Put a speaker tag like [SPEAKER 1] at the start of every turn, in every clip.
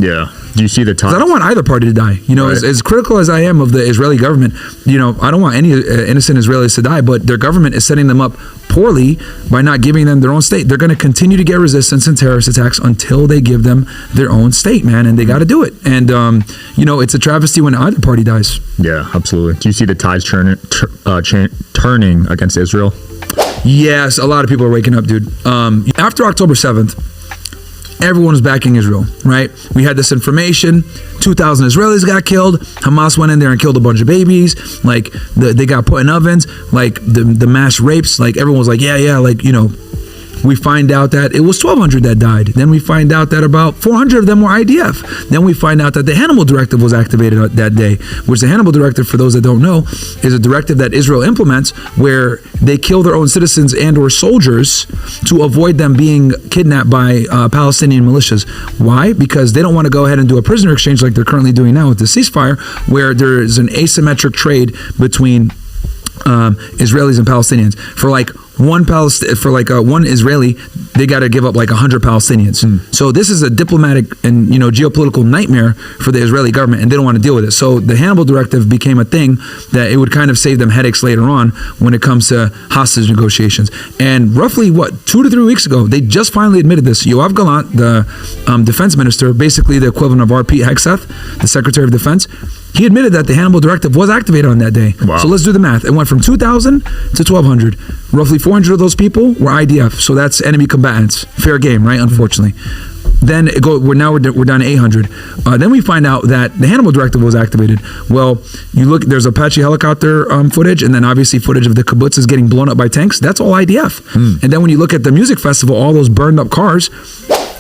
[SPEAKER 1] Yeah. Do you see the ties?
[SPEAKER 2] I don't want either party to die. You know,
[SPEAKER 1] Right.
[SPEAKER 2] as critical as I am of the Israeli government, you know, I don't want any innocent Israelis to die, but their government is setting them up poorly by not giving them their own state. They're going to continue to get resistance and terrorist attacks until they give them their own state, man, and they got to do it. And, you know, it's a travesty when either party dies.
[SPEAKER 1] Yeah, absolutely. Do you see the tides turning against Israel?
[SPEAKER 2] Yes, a lot of people are waking up, dude. After October 7th, everyone was backing Israel, right? We had this information. 2,000 Israelis got killed. Hamas went in there and killed a bunch of babies. Like, they got put in ovens. Like, the mass rapes. Like, everyone was like, yeah, like, you know. We find out that it was 1,200 that died. Then we find out that about 400 of them were IDF. Then we find out that the Hannibal Directive was activated that day, which the Hannibal Directive, for those that don't know, is a directive that Israel implements where they kill their own citizens and or soldiers to avoid them being kidnapped by Palestinian militias. Why? Because they don't want to go ahead and do a prisoner exchange like they're currently doing now with the ceasefire, where there is an asymmetric trade between Israelis and Palestinians. For like one Israeli, they got to give up like 100 Palestinians. So this is a diplomatic and, you know, geopolitical nightmare for the Israeli government, and they don't want to deal with it. So the Hannibal Directive became a thing that it would kind of save them headaches later on when it comes to hostage negotiations. And roughly 2 to 3 weeks ago, they just finally admitted this. Yoav Gallant, the defense minister, basically the equivalent of our Pete Hegseth, the Secretary of Defense, he admitted that the Hannibal Directive was activated on that day.
[SPEAKER 1] Wow.
[SPEAKER 2] So let's do the math. It went from 2,000 to 1,200. Roughly 400 of those people were IDF. So that's enemy combatants. Fair game, right? Unfortunately. Then we're down to 800. Then we find out that the Hannibal Directive was activated. Well, you look, there's Apache helicopter footage, and then obviously footage of the kibbutzes getting blown up by tanks. That's all IDF. And then when you look at the music festival, all those burned up cars,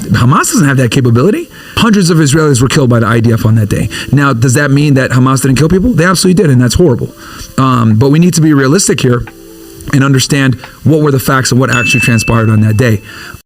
[SPEAKER 2] Hamas doesn't have that capability. Hundreds of Israelis were killed by the IDF on that day. Now, does that mean that Hamas didn't kill people? They absolutely did, and that's horrible. But we need to be realistic here and understand what were the facts and what actually transpired on that day.